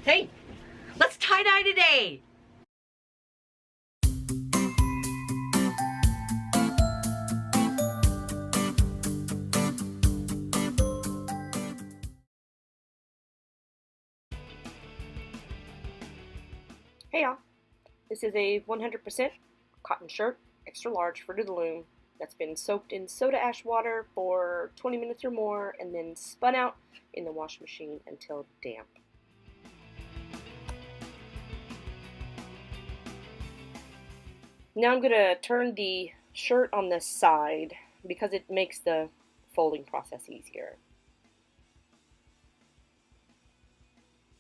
Hey, let's tie-dye today! Hey y'all, this is a 100% cotton shirt, extra large, Fruit of the Loom, that's been soaked in soda ash water for 20 minutes or more and then spun out in the wash machine until damp. Now I'm going to turn the shirt on this side because it makes the folding process easier.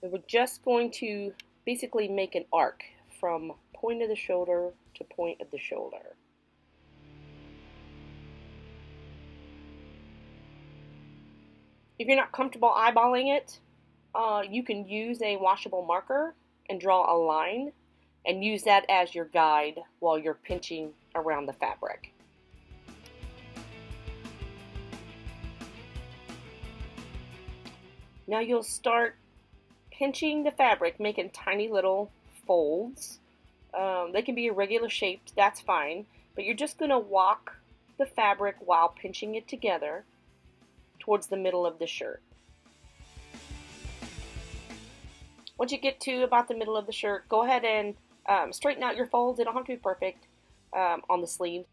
And we're just going to basically make an arc from point of the shoulder to point of the shoulder. If you're not comfortable eyeballing it, you can use a washable marker and draw a line and use that as your guide while you're pinching around the fabric. Now you'll start pinching the fabric, making tiny little folds. They can be irregular shaped, that's fine, but you're just going to walk the fabric while pinching it together towards the middle of the shirt. Once you get to about the middle of the shirt, go ahead and straighten out your folds. They don't have to be perfect on the sleeve.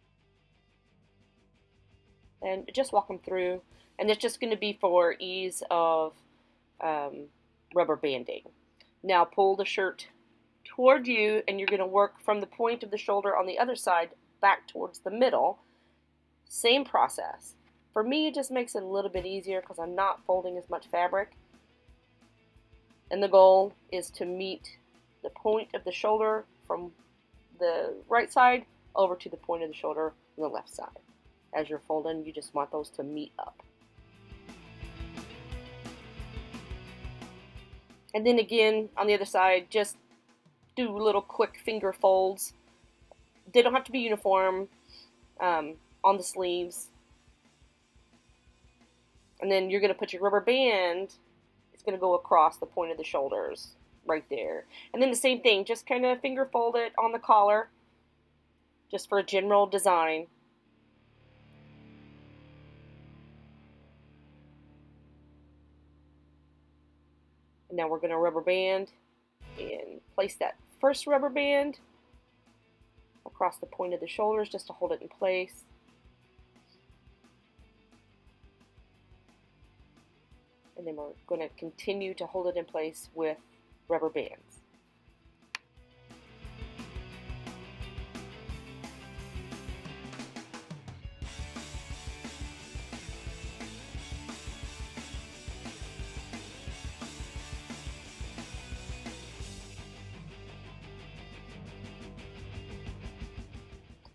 And just walk them through. And it's just going to be for ease of rubber banding. Now pull the shirt toward you and you're going to work from the point of the shoulder on the other side back towards the middle. Same process. For me, it just makes it a little bit easier because I'm not folding as much fabric. And the goal is to meet the point of the shoulder from the right side over to the point of the shoulder on the left side. As you're folding, you just want those to meet up. And then again, on the other side, just do little quick finger folds. They don't have to be uniform on the sleeves. And then you're going to put your rubber band, it's going to go across the point of the shoulders right there. And then the same thing, just kind of finger fold it on the collar, just for a general design. And now we're going to rubber band and place that first rubber band across the point of the shoulders just to hold it in place. And then we're going to continue to hold it in place with rubber bands.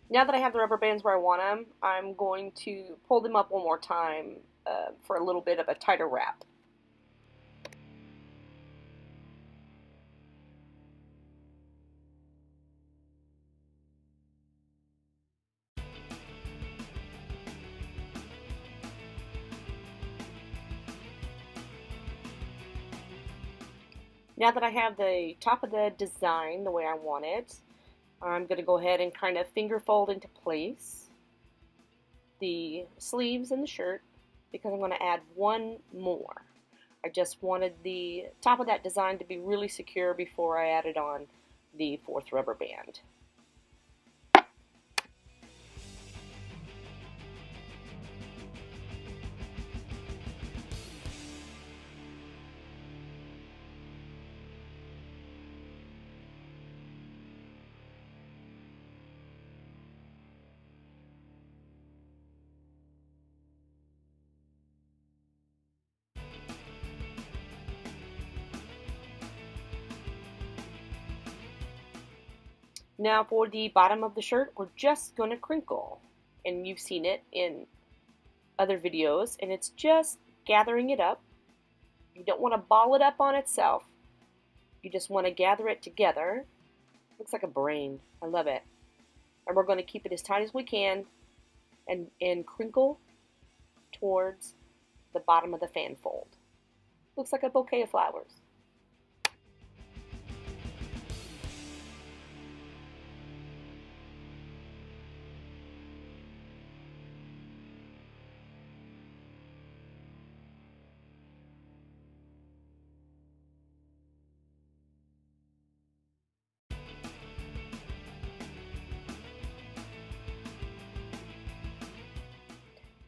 Now that I have the rubber bands where I want them, I'm going to pull them up one more time for a little bit of a tighter wrap. Now that I have the top of the design the way I want it, I'm going to go ahead and kind of finger fold into place the sleeves and the shirt because I'm going to add one more. I just wanted the top of that design to be really secure before I added on the fourth rubber band. Now for the bottom of the shirt, we're just going to crinkle. And you've seen it in other videos, and it's just gathering it up. You don't want to ball it up on itself. You just want to gather it together. Looks like a brain. I love it. And we're going to keep it as tight as we can and crinkle towards the bottom of the fan fold. Looks like a bouquet of flowers.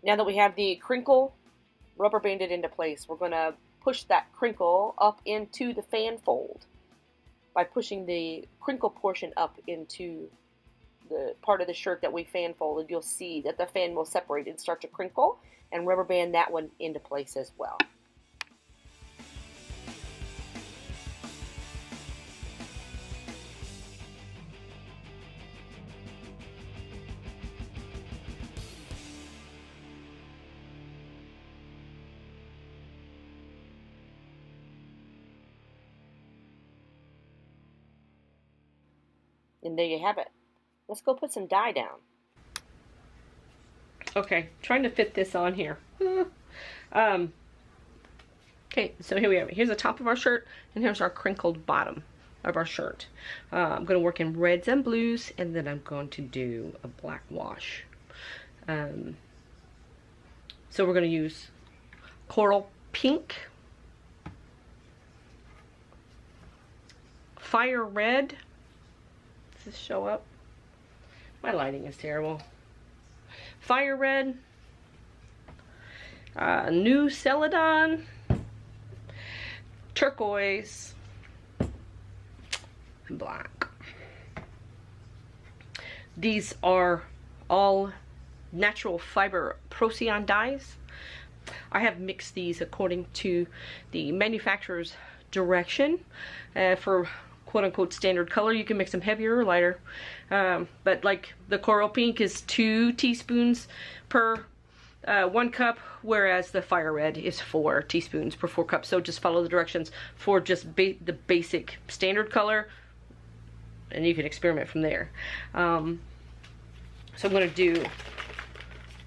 Now that we have the crinkle rubber banded into place, we're going to push that crinkle up into the fan fold. By pushing the crinkle portion up into the part of the shirt that we fan folded, you'll see that the fan will separate and start to crinkle, and rubber band that one into place as well. And there you have it. Let's go put some dye down. Okay, trying to fit this on here. Okay, so here we have it. Here's the top of our shirt, and here's our crinkled bottom of our shirt. I'm going to work in reds and blues, and then I'm going to do a black wash. So we're going to use coral pink, fire red. Does this show up? My lighting is terrible. Fire red, new Celadon, turquoise, and black. These are all natural fiber Procyon dyes. I have mixed these according to the manufacturer's direction for quote-unquote standard color. You can mix them heavier or lighter, but like the coral pink is 2 teaspoons per 1 cup, whereas the fire red is 4 teaspoons per 4 cups. So just follow the directions for just the basic standard color, and you can experiment from there. So I'm going to do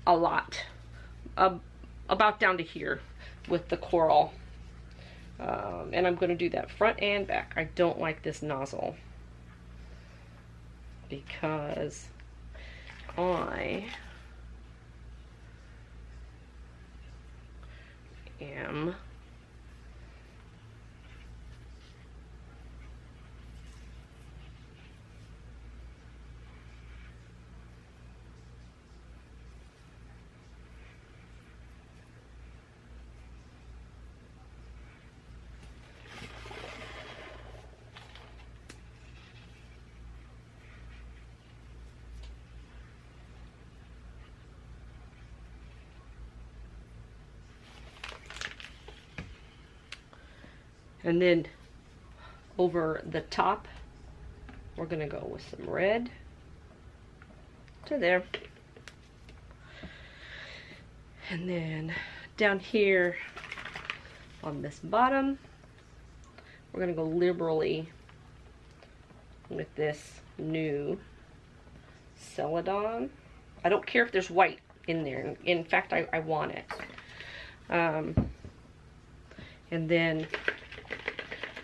a lot, about down to here with the coral. And I'm going to do that front and back. I don't like this nozzle because I am and then over the top, we're gonna go with some red to there. And then down here on this bottom, we're gonna go liberally with this new Celadon. I don't care if there's white in there. In fact, I want it. And then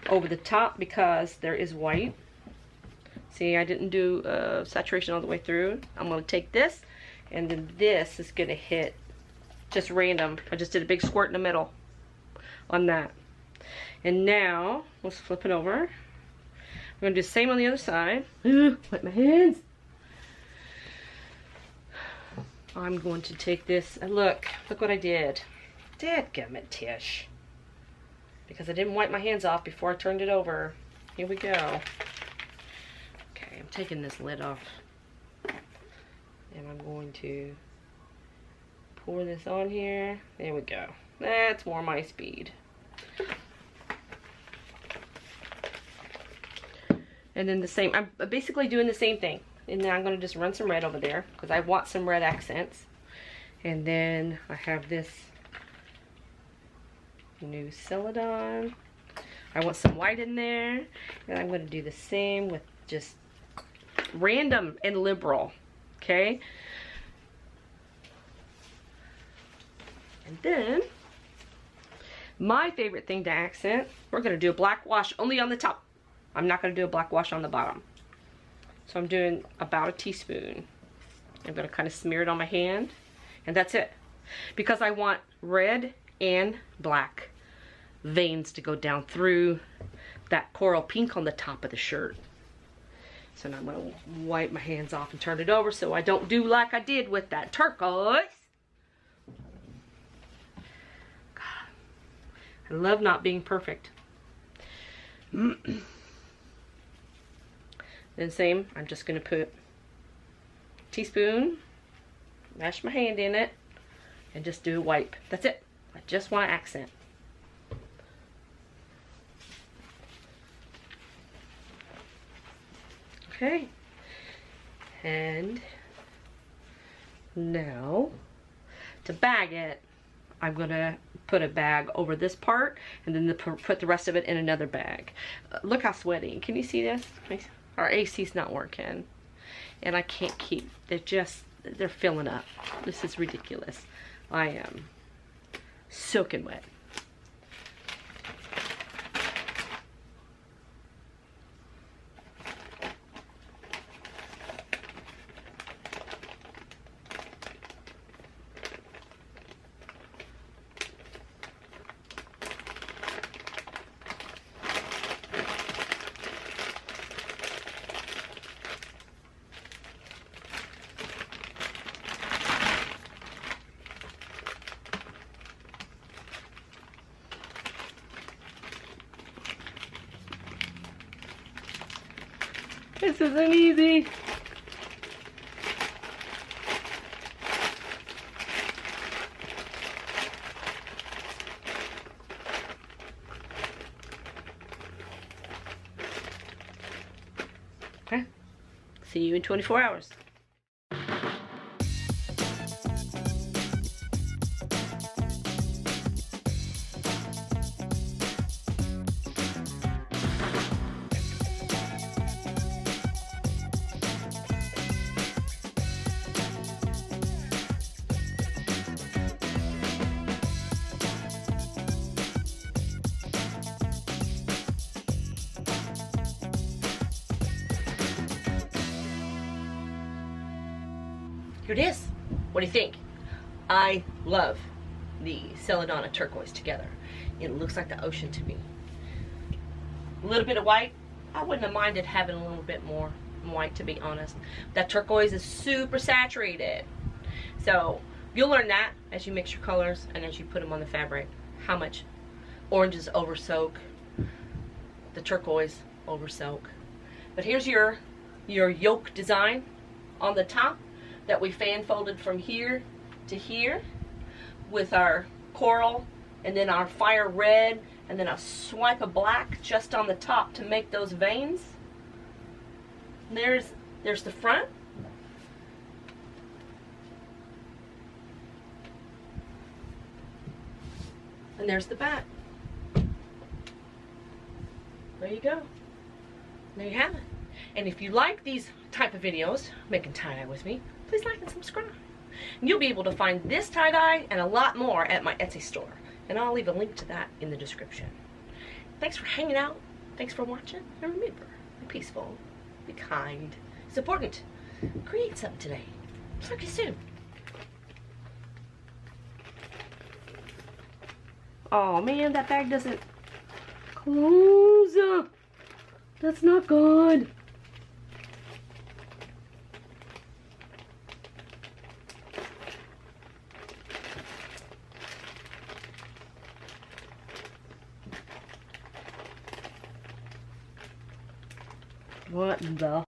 over the top, because there is white. See, I didn't do saturation all the way through. I'm going to take this, and then this is going to hit just random. I just did a big squirt in the middle on that. And now, let's flip it over. We're going to do the same on the other side. Wet my hands. I'm going to take this, and look what I did. Dadgummit, Tish. Because I didn't wipe my hands off before I turned it over. Here we go. Okay, I'm taking this lid off. And I'm going to pour this on here. There we go. That's more my speed. And then the same, I'm basically doing the same thing. And then I'm going to just run some red over there because I want some red accents. And then I have this new Celadon. I want some white in there, and I'm going to do the same with just random and liberal. Okay, and then my favorite thing to accent, we're going to do a black wash only on the top. I'm not going to do a black wash on the bottom. So I'm doing about a teaspoon. I'm going to kind of smear it on my hand, and that's it, because I want red and black veins to go down through that coral pink on the top of the shirt. So now I'm going to wipe my hands off and turn it over so I don't do like I did with that turquoise I love not being perfect. Then same, I'm just going to put a teaspoon, mash my hand in it, and just do a wipe. That's it. I just want to accent. Okay. And now, to bag it, I'm going to put a bag over this part and then put the rest of it in another bag. Look how sweaty. Can you see this? Our AC's not working. And I can't keep, they're filling up. This is ridiculous. I am soaking wet. This isn't easy. Okay. See you in 24 hours. Here it is. What do you think? I love the Celadonna turquoise together. It looks like the ocean to me. A little bit of white. I wouldn't have minded having a little bit more white, to be honest. That turquoise is super saturated. So you'll learn that as you mix your colors and as you put them on the fabric. How much oranges over soak, the turquoise over soak. But here's your yoke design on the top that we fan folded from here to here with our coral and then our fire red and then a swipe of black just on the top to make those veins. There's the front. And there's the back. There you go. There you have it. And if you like these type of videos, making tie-dye with me, please like and subscribe. And you'll be able to find this tie-dye and a lot more at my Etsy store. And I'll leave a link to that in the description. Thanks for hanging out. Thanks for watching. And remember, be peaceful, be kind. It's important. Create something today. Talk to you soon. Oh man, that bag doesn't close. That's not good. What the